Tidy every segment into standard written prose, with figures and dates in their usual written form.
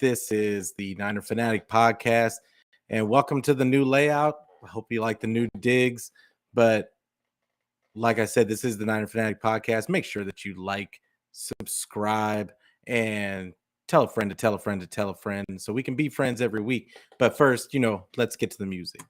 This is the Niner Fanatic podcast, and welcome to the new layout. I hope you like the new digs. But like I said, this is the Niner Fanatic podcast. Make sure that you like, subscribe, and tell a friend to tell a friend to tell a friend so we can be friends every week. But first, let's get to the music.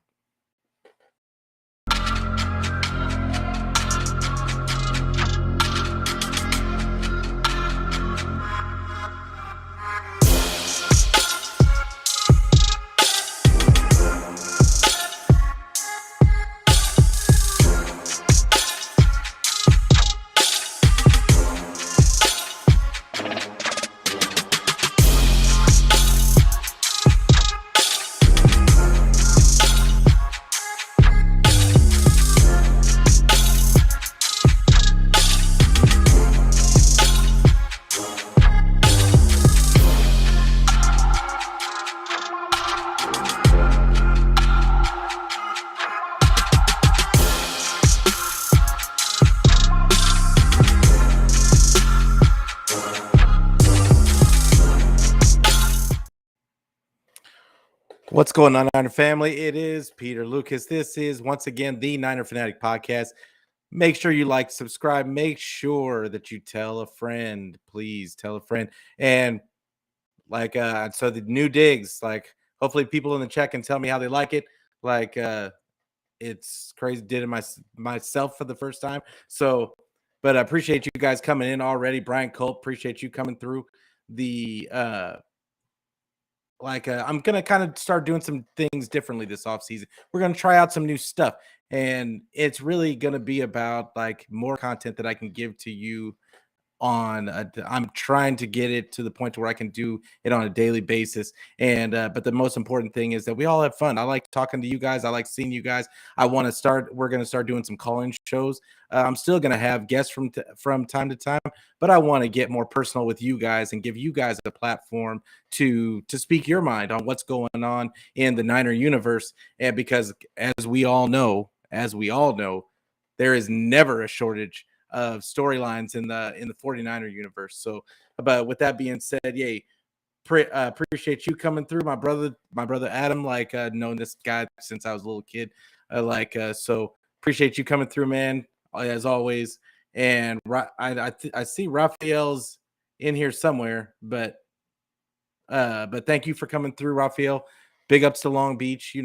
What's going on, Niner family? It is Peter Lucas. This is, once again, the Niner Fanatic podcast. Make sure you like, subscribe. Make sure that you tell a friend. Please tell a friend. And so the new digs, hopefully people in the chat can tell me how they like it. It's crazy. Did it myself for the first time. But I appreciate you guys coming in already. Brian Culp, appreciate you coming through the I'm going to kind of start doing some things differently this offseason. We're going to try out some new stuff, and it's really going to be about more content that I can give to you I'm trying to get it to the point where I can do it on a daily basis. And but the most important thing is that we all have fun. I like talking to you guys. I like seeing you guys. We're going to start doing some call-in shows. I'm still going to have guests from time to time, but I want to get more personal with you guys and give you guys a platform to speak your mind on what's going on in the Niner universe. And because as we all know, there is never a shortage of storylines in the 49er universe. So, but with that being said, yay, appreciate you coming through, my brother Adam. Known this guy since I was a little kid. So appreciate you coming through, man, as always. And I see Raphael's in here somewhere, but thank you for coming through, Raphael. Big ups to Long Beach,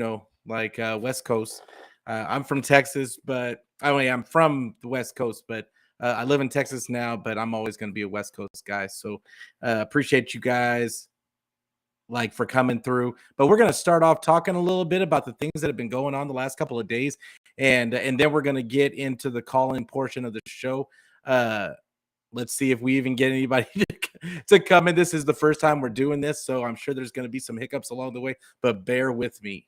West Coast. I'm from Texas, but I'm from the West Coast, but I live in Texas now, but I'm always going to be a West Coast guy. So appreciate you guys for coming through. But we're going to start off talking a little bit about the things that have been going on the last couple of days. And then we're going to get into the call-in portion of the show. Let's see if we even get anybody to come in. This is the first time we're doing this, so I'm sure there's going to be some hiccups along the way, but bear with me.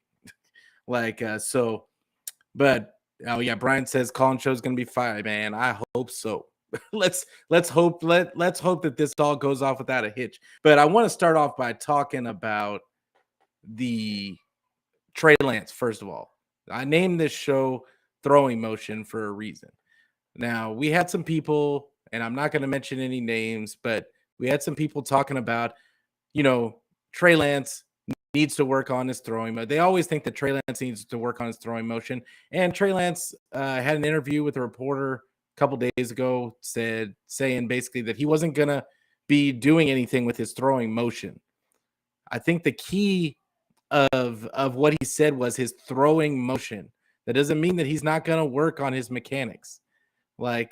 But oh yeah, Brian says call-in show is going to be fire, man. I hope so. let's hope that this all goes off without a hitch. But I want to start off by talking about the Trey Lance. First of all, I named this show Throwing Motion for a reason. Now, we had some people, and I'm not going to mention any names, but we had some people talking about, Trey Lance needs to work on his throwing. They always think that Trey Lance needs to work on his throwing motion. And Trey Lance had an interview with a reporter a couple days ago, saying basically that he wasn't going to be doing anything with his throwing motion. I think the key of what he said was his throwing motion. That doesn't mean that he's not going to work on his mechanics. I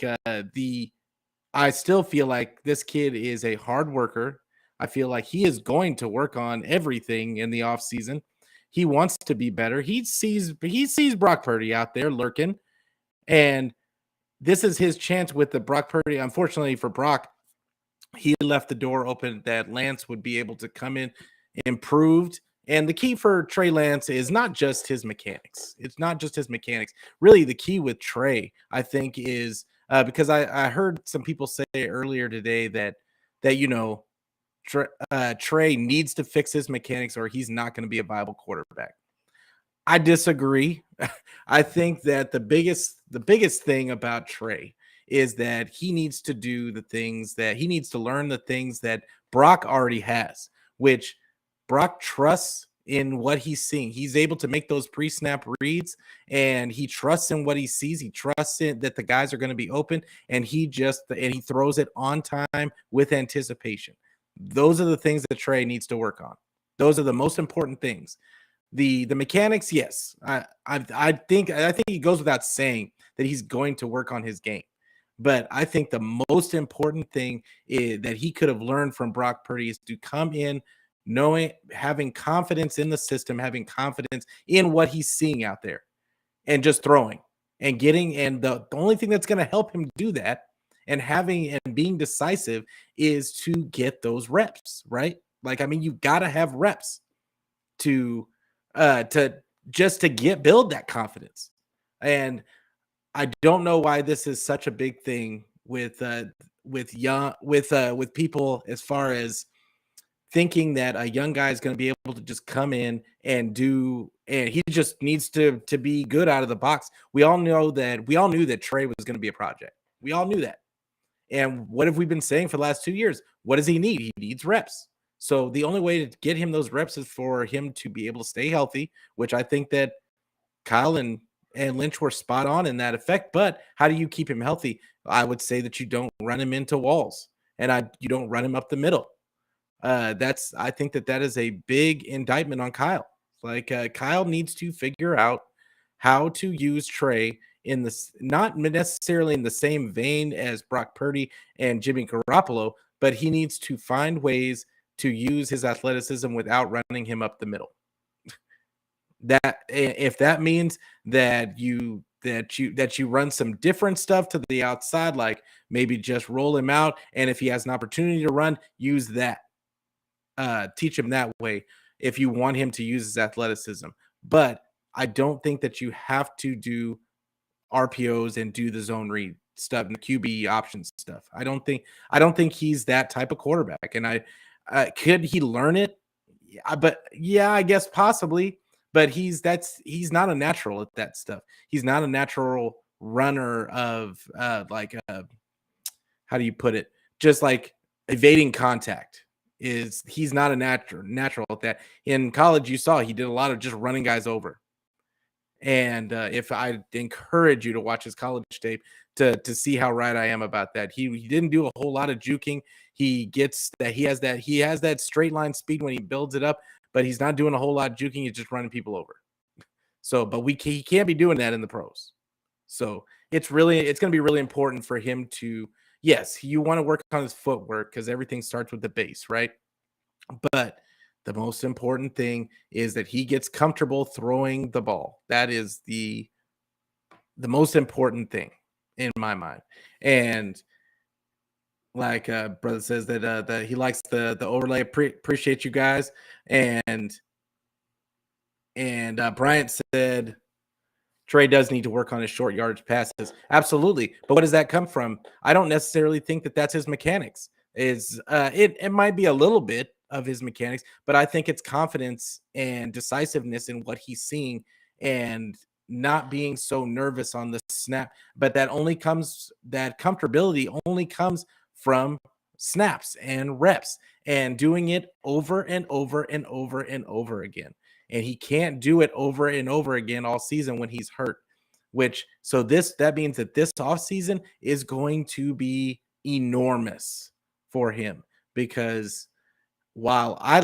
still feel like this kid is a hard worker. I feel like he is going to work on everything in the offseason. He wants to be better. He sees Brock Purdy out there lurking, and this is his chance with the Brock Purdy. Unfortunately for Brock, he left the door open that Lance would be able to come in improved. And the key for Trey Lance is not just his mechanics. It's not just his mechanics. Really, the key with Trey, I think, is because I heard some people say earlier today that Trey needs to fix his mechanics or he's not going to be a viable quarterback. I disagree. I think that the biggest thing about Trey is that he needs to do the things that he needs to learn the things that Brock already has, which Brock trusts in what he's seeing. He's able to make those pre-snap reads, and he trusts in what he sees. He trusts in that the guys are going to be open, and he throws it on time with anticipation. Those are the things that Trey needs to work on. Those are the most important things. The mechanics, yes, I think it goes without saying that he's going to work on his game. But I think the most important thing that he could have learned from Brock Purdy is to come in knowing, having confidence in the system, having confidence in what he's seeing out there, and just throwing and getting. And the only thing that's going to help him do that and being decisive is to get those reps, right? Like, I mean, you got to have reps to build that confidence. And I don't know why this is such a big thing with people, as far as thinking that a young guy is going to be able to just come in and he just needs to be good out of the box. We all knew that Trey was going to be a project. We all knew that. And what have we been saying for the last 2 years? What does he need? He needs reps. So the only way to get him those reps is for him to be able to stay healthy, which I think that Kyle and Lynch were spot on in that effect. But how do you keep him healthy? I would say that you don't run him into walls, and you don't run him up the middle. I think that is a big indictment on Kyle. Like, Kyle needs to figure out how to use Trey in this, not necessarily in the same vein as Brock Purdy and Jimmy Garoppolo, but he needs to find ways to use his athleticism without running him up the middle. That, if that means that you run some different stuff to the outside, like maybe just roll him out, and if he has an opportunity to run, use that. Teach him that way if you want him to use his athleticism. But I don't think that you have to do RPOs and do the zone read stuff and the QB options stuff. I don't think he's that type of quarterback. And could he learn it? Yeah, I guess possibly. But he's not a natural at that stuff. He's not a natural runner of how do you put it? Just like evading contact. He's not a natural at that. In college, you saw he did a lot of just running guys over. And if I encourage you to watch his college tape to see how right I am about that. He didn't do a whole lot of juking. He has that straight line speed when he builds it up, but he's not doing a whole lot of juking. He's just running people over. So, but he can't be doing that in the pros. So it's going to be really important for him to, yes, you want to work on his footwork because everything starts with the base, right? But the most important thing is that he gets comfortable throwing the ball. That is the most important thing in my mind. And like brother says that he likes the overlay. Appreciate you guys. And Bryant said Trey does need to work on his short yardage passes. Absolutely. But what does that come from? I don't necessarily think that that's his mechanics. It might be a little bit of his mechanics, but I think it's confidence and decisiveness in what he's seeing and not being so nervous on the snap. But that comfortability only comes from snaps and reps and doing it over and over and over and over again. And he can't do it over and over again all season when he's hurt. That means that this offseason is going to be enormous for him, because while I've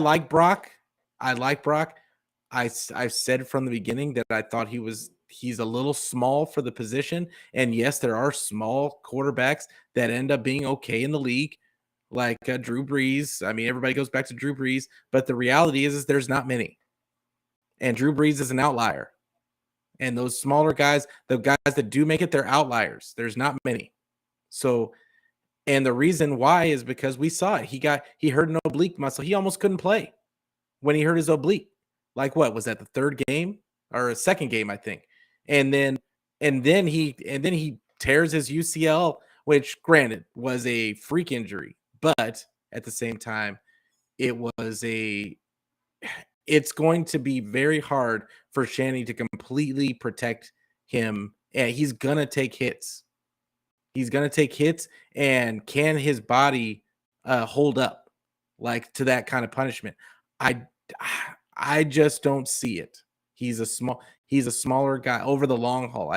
said from the beginning that I thought he's a little small for the position. And yes, there are small quarterbacks that end up being okay in the league, like Drew Brees. I mean, everybody goes back to Drew Brees, but the reality is there's not many. And Drew Brees is an outlier. And those smaller guys, the guys that do make it, they're outliers. There's not many. So, and the reason why is because we saw it. He hurt an oblique muscle. He almost couldn't play when he hurt his oblique. Like, what was that, the third game or a second game, I think. And then he tears his UCL, which granted was a freak injury, but at the same time, it's going to be very hard for Shanny to completely protect him. And he's going to take hits. And can his body hold up? like to that kind of punishment. I I just don't see it. He's a smaller guy over the long haul. Uh,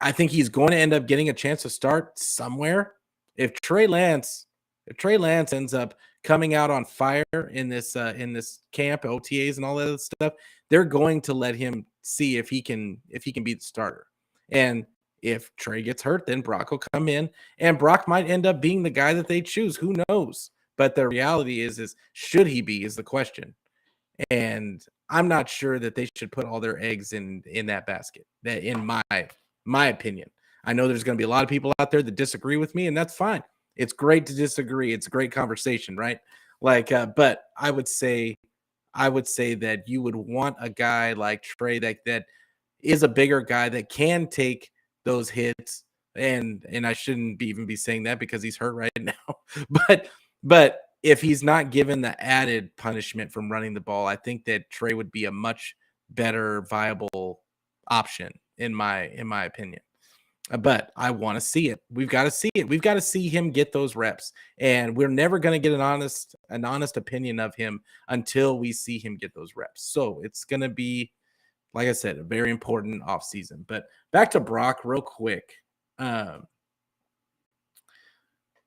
I think he's going to end up getting a chance to start somewhere. If Trey Lance, if Trey Lance ends up coming out on fire in this camp, OTAs and all that other stuff, they're going to let him see if he can be the starter. And if Trey gets hurt, then Brock will come in, and Brock might end up being the guy that they choose. Who knows? But the reality is should he be is the question. And I'm not sure that they should put all their eggs in that basket. That in my opinion. I know there's going to be a lot of people out there that disagree with me, and that's fine. It's great to disagree. It's a great conversation, right? Like, but I would say that you would want a guy like Trey that is a bigger guy that can take those hits. And I shouldn't even be saying that because he's hurt right now. but but if he's not given the added punishment from running the ball, I think that Trey would be a much better viable option in my opinion. But I want to see it. We've got to see it. We've got to see him get those reps. And we're never going to get an honest opinion of him until we see him get those reps. So it's going to be, like I said, a very important offseason. But back to Brock real quick. Um,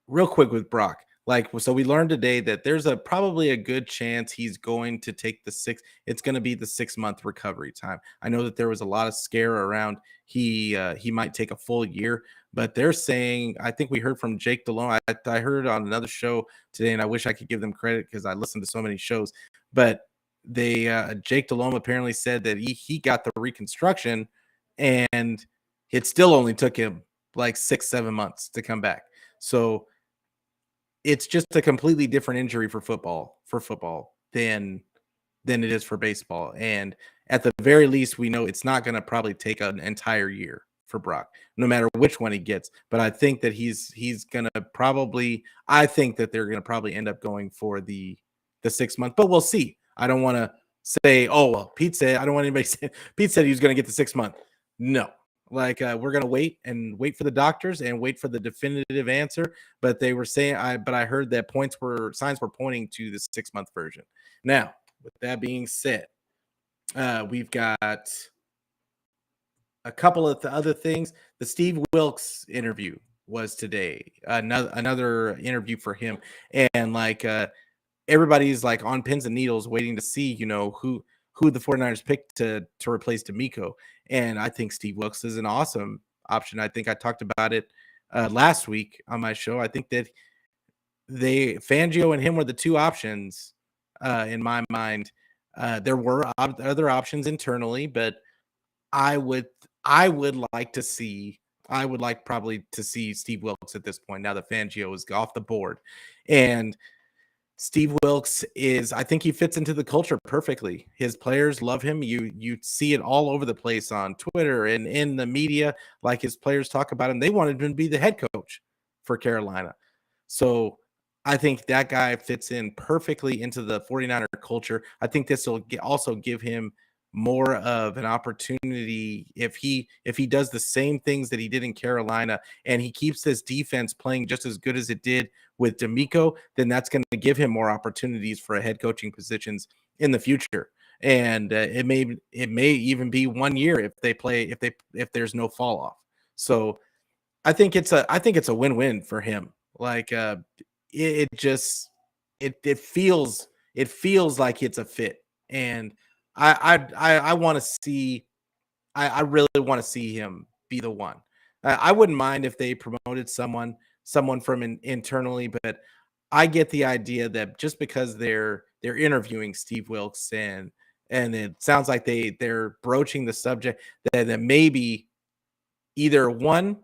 Real quick with Brock. Like, so we learned today that there's probably a good chance he's going to take it's going to be the 6 month recovery time. I know that there was a lot of scare around he might take a full year, but they're saying, I think we heard from Jake Delhomme. I heard on another show today, and I wish I could give them credit because I listen to so many shows, but Jake Delhomme apparently said that he got the reconstruction and it still only took him like 6-7 months to come back. So it's just a completely different injury for football than it is for baseball. And at the very least, we know it's not going to probably take an entire year for Brock, no matter which one he gets. But I think that he's going to probably I think that they're going to probably end up going for the 6 month, but we'll see. I don't want to say, oh well, Pete said I don't want anybody say Pete said he was going to get the 6 month. No. Like we're gonna wait for the doctors and wait for the definitive answer. But they were saying, I heard that signs were pointing to the 6 month version. Now, with that being said, we've got a couple of the other things. The Steve Wilkes interview was today. Another interview for him, and like everybody's like on pins and needles waiting to see, who the 49ers picked to replace D'Amico. And I think Steve Wilkes is an awesome option. I think I talked about it last week on my show. I think that Fangio and him were the two options in my mind. There were other options internally, but I would I would like probably to see Steve Wilkes at this point now that Fangio is off the board. And Steve Wilkes I think he fits into the culture perfectly. His players love him. You see it all over the place on Twitter and in the media. Like his players talk about him. They wanted him to be the head coach for Carolina. So I think that guy fits in perfectly into the 49er culture. I think this will also give him more of an opportunity if he does the same things that he did in Carolina and he keeps this defense playing just as good as it did with D'Amico, then that's going to give him more opportunities for head coaching positions in the future. And it may even be 1 year if there's no fall off. So I think it's a win-win for him. Like it just it feels like it's a fit, and I want to see I really want to see him be the one. I wouldn't mind if they promoted someone from internally, but I get the idea that just because they're interviewing Steve Wilkes and it sounds like they're broaching the subject that maybe either one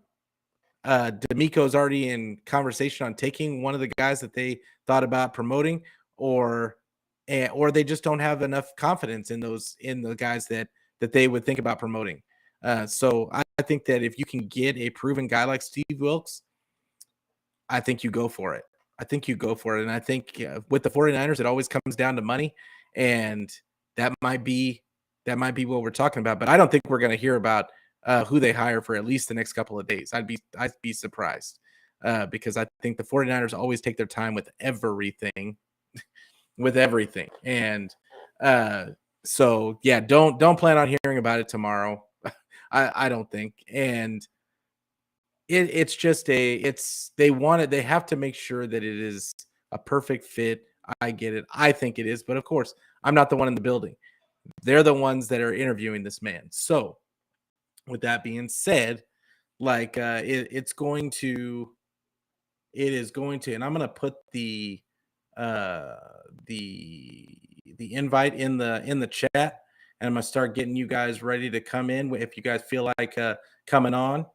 D'Amico's already in conversation on taking one of the guys that they thought about promoting, or they just don't have enough confidence in the guys that they would think about promoting. So I think that if you can get a proven guy like Steve Wilkes, I think you go for it. I think you go for it. And I think with the 49ers, it always comes down to money. And that might be what we're talking about. But I don't think we're going to hear about who they hire for at least the next couple of days. I'd be surprised. because I think the 49ers always take their time with everything, with everything. And so yeah, don't plan on hearing about it tomorrow. I don't think. And it's just they have to make sure that it is a perfect fit. I get it. I think it is, but of course, I'm not the one in the building. They're the ones that are interviewing this man. So, with that being said, like it is going to, and I'm going to put uh the the invite in the chat, and I'm going to start getting you guys ready to come in if you guys feel like coming on.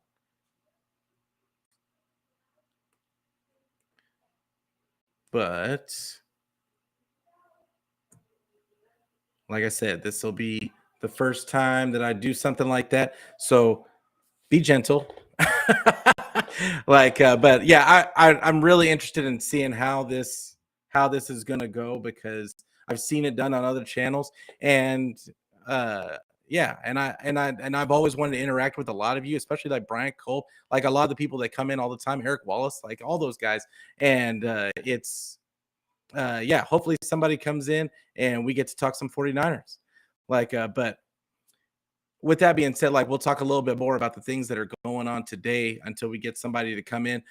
But like I said, this will be the first time that I do something like that. So be gentle. But yeah, I'm really interested in seeing how this is gonna go, because I've seen it done on other channels, and yeah, and I've always wanted to interact with a lot of you, especially like Brian Cole, like a lot of the people that come in all the time, Eric Wallace, like all those guys, and it's yeah, hopefully somebody comes in and we get to talk some 49ers. But with that being said, like we'll talk a little bit more about the things that are going on today until we get somebody to come in.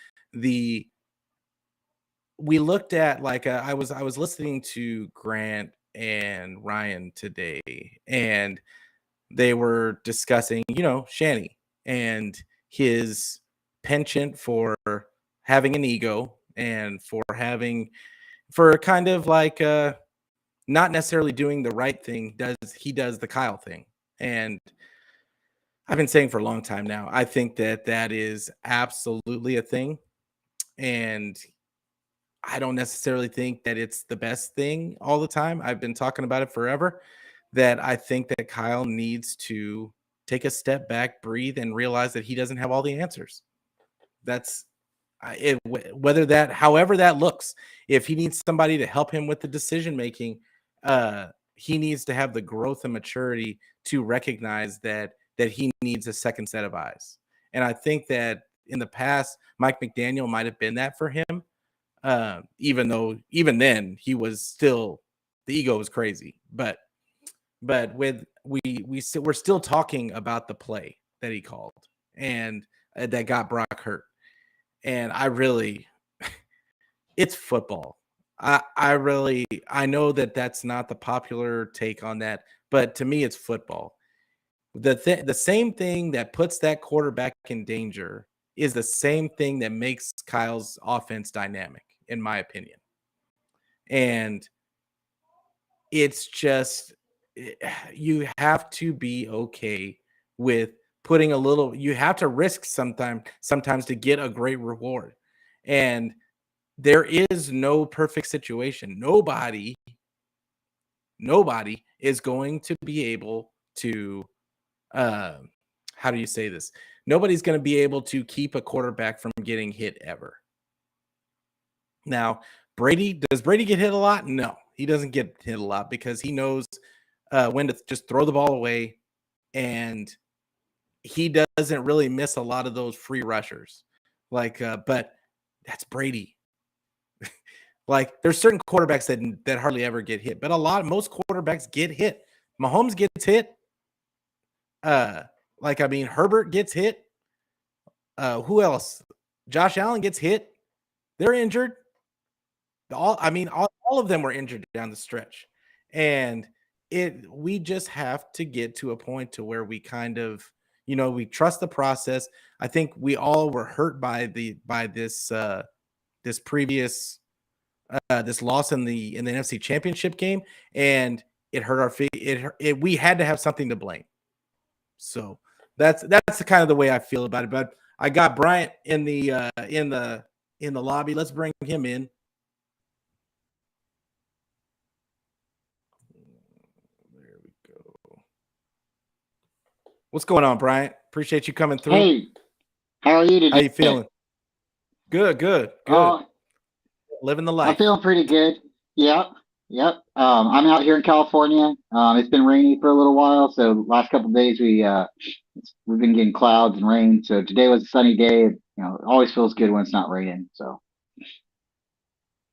We looked at I was listening to Grant and Ryan today, and they were discussing, Shanny and his penchant for having an ego, and for kind of like not necessarily doing the right thing. Does the Kyle thing. And I've been saying for a long time now, I think that is absolutely a thing. And I don't necessarily think that it's the best thing all the time. I've been talking about it forever, that I think that Kyle needs to take a step back, breathe, and realize that he doesn't have all the answers. That's whether that, however that looks. If he needs somebody to help him with the decision making, he needs to have the growth and maturity to recognize that he needs a second set of eyes. And I think that in the past, Mike McDaniel might have been that for him. Even then he was still, the ego was crazy. But we're still talking about the play that he called, and that got Brock hurt. And it's football. I know that that's not the popular take on that, but to me, it's football. The same thing that puts that quarterback in danger is the same thing that makes Kyle's offense dynamic, in my opinion. And it's just, you have to be okay with putting a little, you have to risk sometimes to get a great reward. And there is no perfect situation. Nobody is going to be able to how do you say this? Nobody's going to be able to keep a quarterback from getting hit ever. Now, does Brady get hit a lot? No, he doesn't get hit a lot, because he knows when to just throw the ball away, and he doesn't really miss a lot of those free rushers. But that's Brady. Like, there's certain quarterbacks that hardly ever get hit, but most quarterbacks get hit. Mahomes gets hit. Herbert gets hit. Who else? Josh Allen gets hit. They're injured. All of them were injured down the stretch. And we just have to get to a point to where we kind of, we trust the process. I think we all were hurt by this previous this loss in the NFC Championship game, and it hurt our feet. We had to have something to blame. So that's the kind of the way I feel about it. But I got Bryant in the lobby. Let's bring him in. There we go. What's going on, Bryant? Appreciate you coming through. Hey, how are you today? How you feeling? Good. Living the life. I'm feeling pretty good. Yep. I'm out here in California. It's been rainy for a little while, so last couple of days we've been getting clouds and rain. So today was a sunny day. it always feels good when it's not raining. So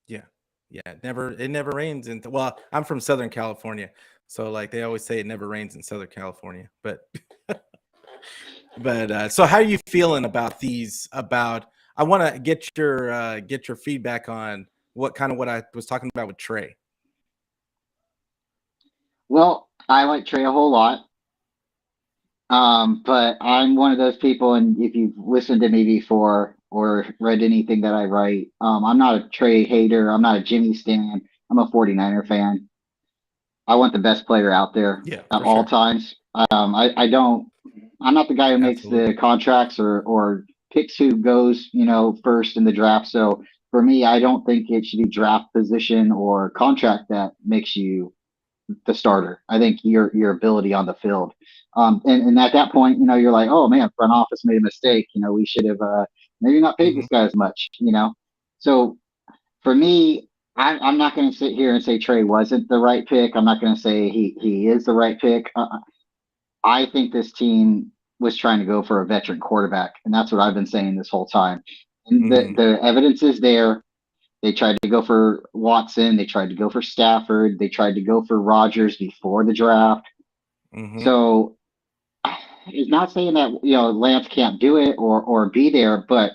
Yeah. Yeah. It never rains in, well, I'm from Southern California. So like they always say it never rains in Southern California. But so how are you feeling about these about I want to get your feedback on what I was talking about with Trey. well, I like Trey a whole lot. But I'm one of those people, and if you've listened to me before or read anything that I write, I'm not a Trey hater. I'm not a Jimmy stan. I'm a 49er fan. I want the best player out there Yeah, at for all sure. times. I don't. I'm not the guy who makes the Absolutely. contracts or picks who goes, first in the draft. So for me, I don't think it should be draft position or contract that makes you the starter. I think your ability on the field. And at that point, you're like, oh man, front office made a mistake. We should have maybe not paid Hmm. this guy as much. So for me, I'm not going to sit here and say Trey wasn't the right pick. I'm not going to say he is the right pick. I think this team was trying to go for a veteran quarterback, and that's what I've been saying this whole time. And the Hmm. the evidence is there. They tried to go for Watson. They tried to go for Stafford. They tried to go for Rodgers before the draft. Hmm. So it's not saying that Lance can't do it or be there, but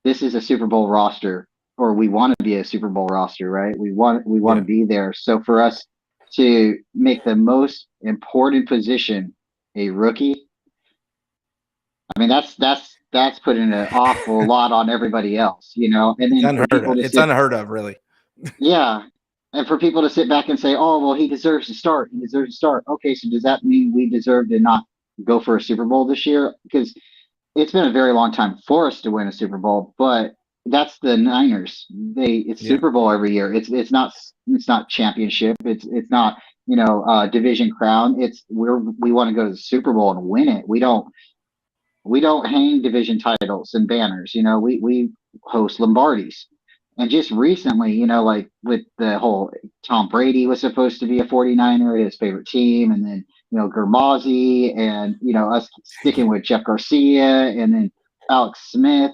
this is a Super Bowl roster, or we want to be a Super Bowl roster, right? We want to Yeah. be there. So for us to make the most important position a rookie, I mean that's putting an awful lot on everybody else, and It's then for unheard people of. to It's sit, unheard of, really. yeah, and for people to sit back and say, oh well, he deserves to start. He deserves to start. Okay, so does that mean we deserve to not go for a Super Bowl this year? Because it's been a very long time for us to win a Super Bowl, but that's the Niners. It's Yeah. Super Bowl every year. It's not championship. It's not division crown. We want to go to the Super Bowl and win it. We don't hang division titles and banners. We host Lombardis. And just recently, like with the whole Tom Brady was supposed to be a 49er, his favorite team, and then, Germazzi and, us sticking with Jeff Garcia and then Alex Smith,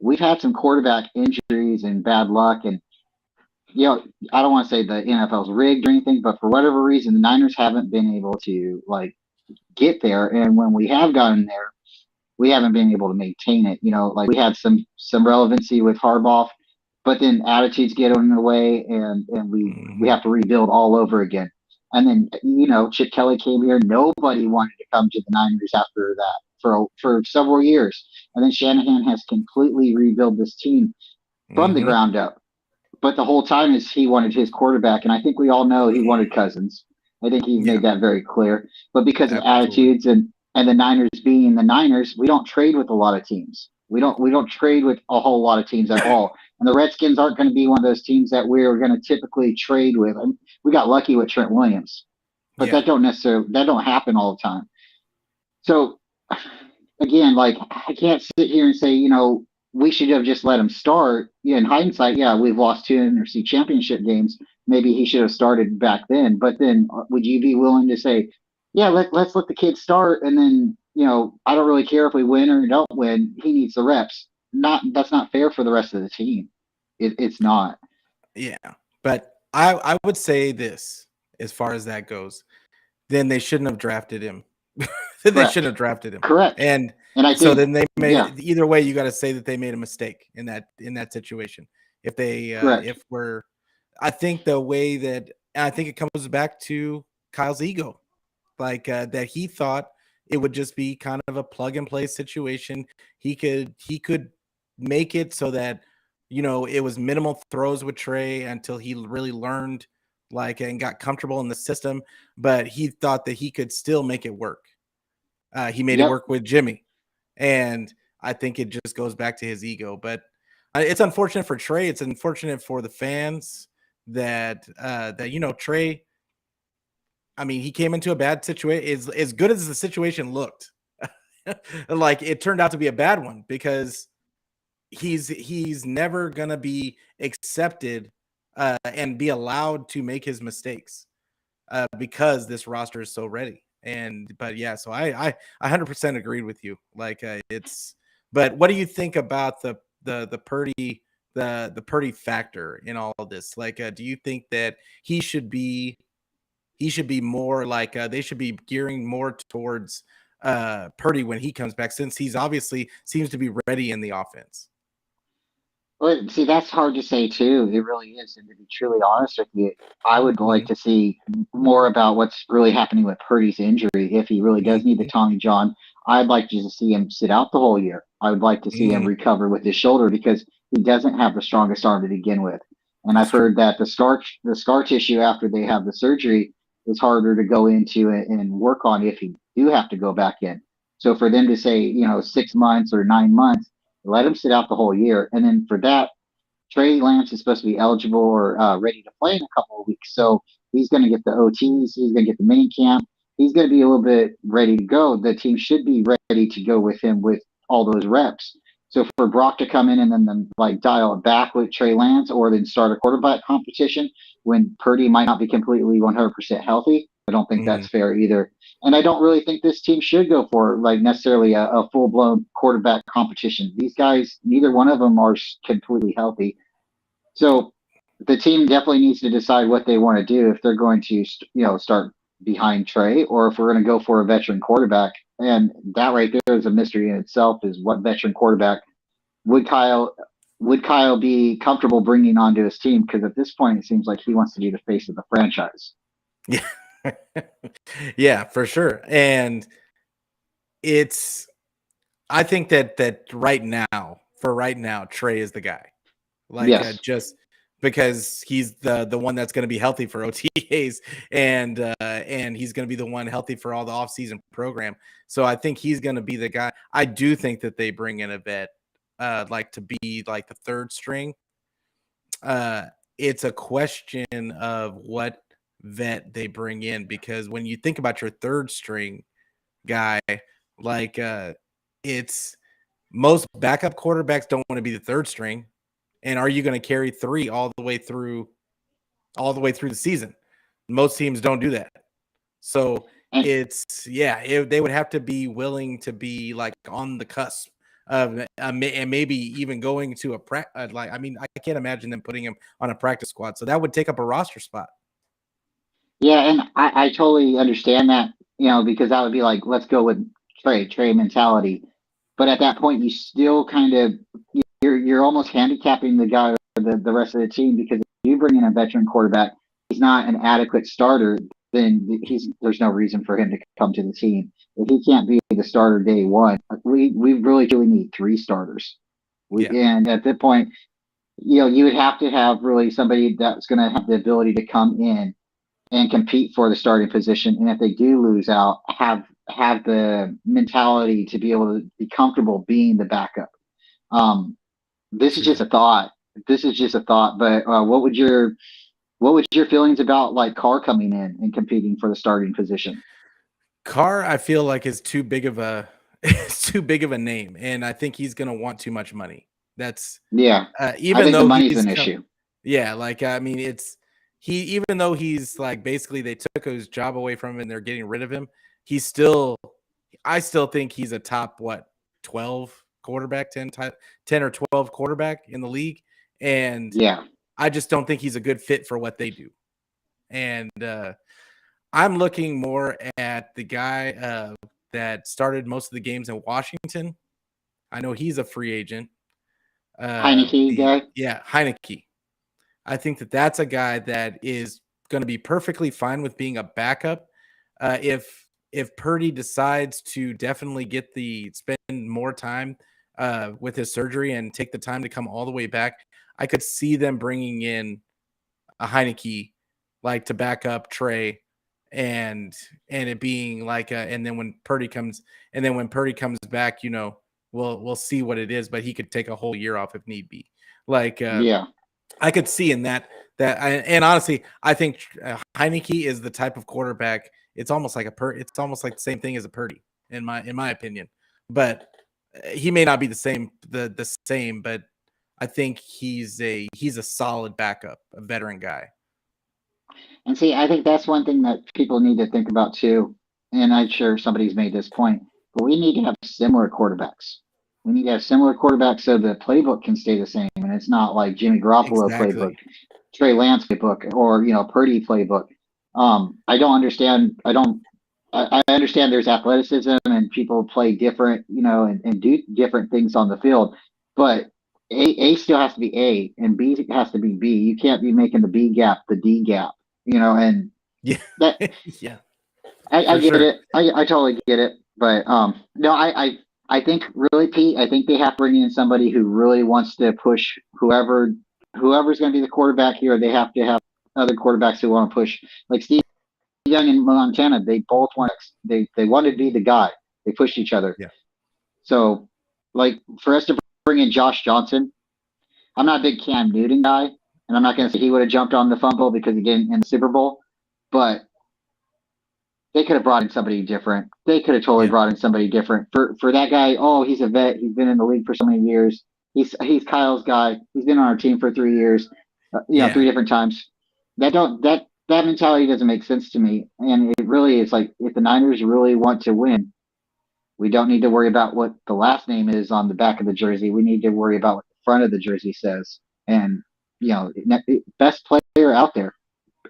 we've had some quarterback injuries and bad luck. And, I don't want to say the NFL's rigged or anything, but for whatever reason, the Niners haven't been able to like get there. And when we have gotten there, we haven't been able to maintain it. Like we had some relevancy with Harbaugh, but then attitudes get in the way, and we Hmm. have to rebuild all over again. And then Chip Kelly came here. Nobody wanted to come to the Niners after that for several years, and then Shanahan has completely rebuilt this team from the Hmm. ground up. But the whole time is he wanted his quarterback, and I think we all know he wanted Cousins. I think he's Yeah. made that very clear. But because of Absolutely. attitudes and the Niners being the Niners, we don't trade with a lot of teams. We don't trade with a whole lot of teams at all. And the Redskins aren't going to be one of those teams that we're going to typically trade with. And we got lucky with Trent Williams, but Yeah. that don't happen all the time. So again, like I can't sit here and say, we should have just let him start. Yeah, in hindsight, yeah, we've lost two NFC championship games. Maybe he should have started back then. But then, would you be willing to say, yeah, let's let the kid start, and then I don't really care if we win or don't win. He needs the reps. Not That's not fair for the rest of the team. It's not. Yeah. But I would say this as far as that goes. Then they shouldn't have drafted him. Then they shouldn't Correct. have drafted him. Correct. And And I so think, then they yeah, made either way, you got to say that they made a mistake in that situation. If they correct. if we're I think the way that I think it comes back to Kyle's ego. Like that he thought it would just be kind of a plug and play situation. He could make it so that it was minimal throws with Trey until he really learned like and got comfortable in the system. But he thought that he could still make it work. He made it Yep. work with Jimmy, and I think it just goes back to his ego. But it's unfortunate for Trey. It's unfortunate for the fans that Trey. I mean, he came into a bad situation. As good as the situation looked, like it turned out to be a bad one because he's never gonna be accepted and be allowed to make his mistakes because this roster is so ready. And but yeah, so I 100% agreed with you. Like it's But what do you think about the Purdy the Purdy factor in all of this? Like, do you think that he should be more like they should be gearing more towards Purdy when he comes back, since he's obviously seems to be ready in the offense? Well, see, that's hard to say too. It really is. And to be truly honest with you, I would like Mhm, to see more about what's really happening with Purdy's injury. If he really does need the mhm, Tommy John, I'd like to see him sit out the whole year. I would like to see him mhm. recover with his shoulder because he doesn't have the strongest arm to begin with. And I've That's true. heard that the scar tissue after they have the surgery is harder to go into and work on if you do have to go back in. So for them to say, 6 months or 9 months, let him sit out the whole year. And then for that, Trey Lance is supposed to be eligible or ready to play in a couple of weeks. So he's going to get the OTs. He's going to get the mini camp. He's going to be a little bit ready to go. The team should be ready to go with him with all those reps. So for Brock to come in and then like dial it back with Trey Lance or then start a quarterback competition when Purdy might not be completely 100% healthy, I don't think Mhm. that's fair either. And I don't really think this team should go for like necessarily a full blown quarterback competition. These guys, neither one of them are completely healthy. So the team definitely needs to decide what they want to do if they're going to, start behind Trey or if we're going to go for a veteran quarterback. And that right there is a mystery in itself. Is what veteran quarterback would Kyle would Kyle be comfortable bringing onto his team? Because at this point, it seems like he wants to be the face of the franchise. Yeah. Yeah, for sure. And it's I think that right now, Trey is the guy. Like, Yes, just because he's the one that's gonna be healthy for OTAs, and he's gonna be the one healthy for all the offseason program. So I think he's gonna be the guy. I do think that they bring in a vet, like, to be, like, the 3rd string. Uh, it's a question of what vet they bring in, because when you think about your 3rd string guy, like, it's most backup quarterbacks don't wanna be the 3rd string, and are you gonna carry 3 all the way through the season? Most teams don't do that. So, and they would have to be willing to be, like, on the cusp of, and maybe even going to like, I mean, I can't imagine them putting him on a practice squad, so that would take up a roster spot. yeah, and I totally understand that. Because that would be like, let's go with Trey mentality. But at that point, you still kind of you're almost handicapping the guy or the rest of the team because if you bring in a veteran quarterback, he's not an adequate starter, then there's no reason for him to come to the team. If he can't be the starter day one, we really truly need 3 starters. Yeah. And at that point, you would have to have really somebody that's going to have the ability to come in and compete for the starting position. And if they do lose out, have the mentality to be able to be comfortable being the backup. Um, this is just True. a thought. This is just a thought. But what would your feelings about like Carr coming in and competing for the starting position? Carr, I feel like, is too big of a it's too big of a name, and I think he's gonna want too much money. That's Yeah, I even think the though money's he's an come issue. yeah, like, I mean, even though he's, like, basically they took his job away from him and they're getting rid of him, he's still I still think he's a top, what, 12 quarterback, 10 or 12 quarterback in the league, and Yeah, I just don't think he's a good fit for what they do. And, I'm looking more at the guy, that started most of the games in Washington. I know he's a free agent. Heineke guy. Heineke. I think that that's a guy that is gonna be perfectly fine with being a backup. If Purdy decides to definitely spend more time, with his surgery and take the time to come all the way back, I could see them bringing in a Heineke, like, to back up Trey, and it being like and then when Purdy comes back, we'll see what it is, but he could take a whole year off if need be. Like, Yeah, I could see in and honestly, I think Heineke is the type of quarterback. It's almost like the same thing as a Purdy in my opinion. But he may not be the same, but I think he's a solid backup, a veteran guy. and see, I think that's one thing that people need to think about too. And I'm sure somebody's made this point, but we need to have similar quarterbacks. We need to have similar quarterbacks so the playbook can stay the same, and it's not like Jimmy Garoppolo playbook, Exactly. Trey Lance playbook, or Purdy playbook. I don't understand. I understand there's athleticism and people play different, and do different things on the field, but A still has to be A and B has to be B. You can't be making the B gap the D gap, and Yeah. that Yeah, I for get sure. it. I totally get it. But no, I think really, Pete, I think they have to bring in somebody who really wants to push whoever's going to be the quarterback here. They have to have other quarterbacks who want to push. Like Steve Young in Montana, they both want they wanted to be the guy. They pushed each other. Yeah. So, like for us to bring in Josh Johnson, I'm not a big Cam Newton guy, and I'm not going Yeah. to say he would have jumped on the fumble because he didn't in the Super Bowl, but they could have brought in somebody different. They could have totally Yeah. brought in somebody different for that guy. Oh, he's a vet. He's been in the league for so many years. He's Kyle's guy. He's been on our team for 3 years. Yeah. 3 different times. That mentality doesn't make sense to me. And it really is like if the Niners really want to win, we don't need to worry about what the last name is on the back of the jersey. We need to worry about what the front of the jersey says. And best player out there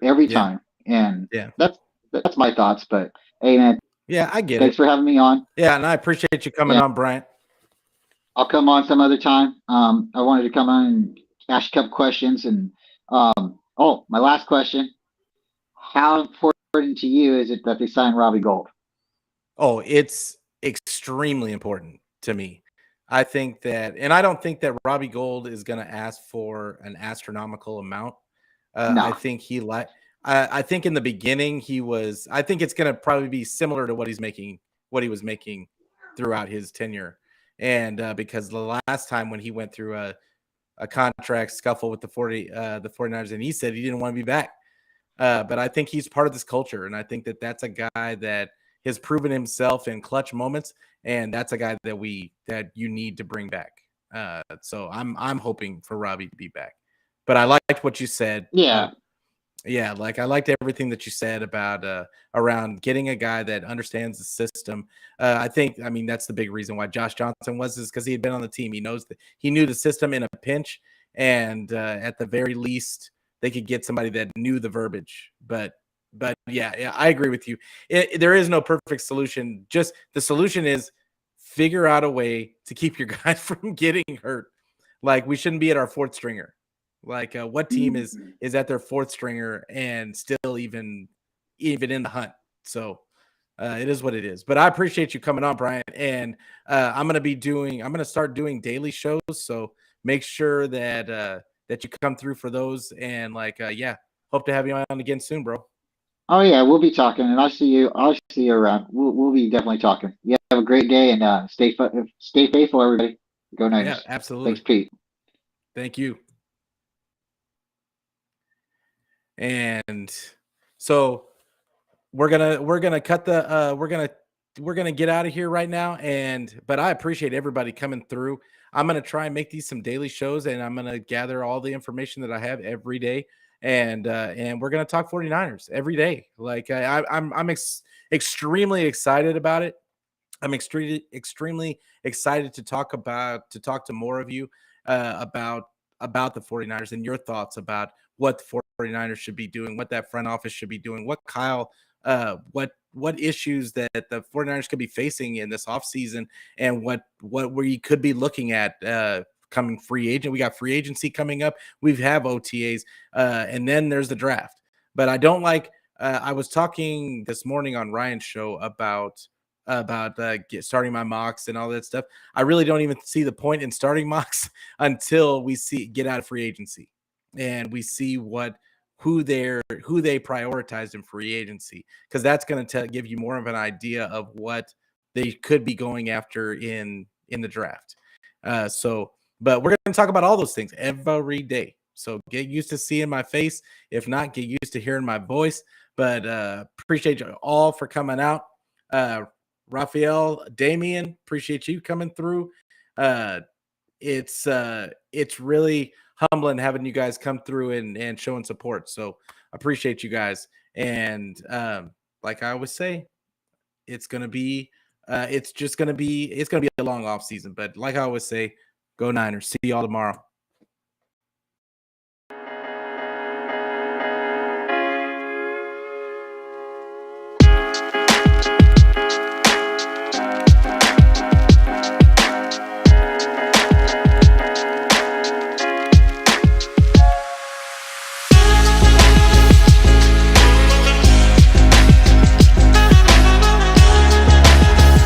every Yeah. time. And Yeah. that's my thoughts. But hey, man, Yeah, I get thanks it. for having me on. Yeah, and I appreciate you coming Yeah, on, Bryant. I'll come on some other time. I wanted to come on and ask a couple questions. And my last question: how important to you is it that they sign Robbie Gold? Oh, it's extremely important to me. I think that, and I don't think that Robbie Gold is going to ask for an astronomical amount. I No, think I think in the beginning he was. I think it's going to probably be similar to what he was making throughout his tenure, and because the last time when he went through a contract scuffle with the 49ers, and he said he didn't want to be back. But I think he's part of this culture, and I think that that's a guy that has proven himself in clutch moments, and that's a guy that you need to bring back. So I'm hoping for Robbie to be back. But I liked what you said. yeah, Yeah, like I liked everything that you said about around getting a guy that understands the system. I mean, that's the big reason why Josh Johnson was is because he had been on the team. He knew the system in a pinch, and at the very least, they could get somebody that knew the verbiage. But yeah, I agree with you. There is no perfect solution. Just the solution is figure out a way to keep your guys from getting hurt. Like we shouldn't be at our fourth stringer. Like what team is at their fourth stringer and still even in the hunt. So it is what it is. But I appreciate you coming on, Brian. And I'm gonna start doing daily shows. So make sure that you come through for those. And yeah, hope to have you on again soon, bro. oh yeah, we'll be talking, and I'll see you. I'll see you around. We'll be definitely talking. Yeah, have a great day, and stay faithful, everybody. Go Yeah, Niners. Thanks, absolutely. Pete. Thank you. And so we're gonna cut the we're gonna get out of here right now. And but I appreciate everybody coming through. I'm gonna try and make these some daily shows, and I'm gonna gather all the information that I have every day. And we're gonna talk 49ers every day. Like extremely excited about it. I'm extremely excited to talk to more of you about the 49ers and your thoughts about what the 49ers should be doing, what that front office should be doing, what Kyle what issues that the 49ers could be facing in this offseason, and what we could be looking at coming free agent. We got free agency coming up. We have OTAs, and then there's the draft. But I don't like. I was talking this morning on Ryan's show about starting my mocks and all that stuff. I really don't even see the point in starting mocks until we get out of free agency and we see who they prioritized in free agency, because that's going to give you more of an idea of what they could be going after in the draft. But we're going to talk about all those things every day. So get used to seeing my face. If not, get used to hearing my voice. But appreciate you all for coming out. Raphael, Damien, appreciate you coming through. Uh, it's really humbling having you guys come through and showing support. So appreciate you guys. And like I always say, it's gonna be It's gonna be a long off season. But like I always say, go Niners. See y'all tomorrow.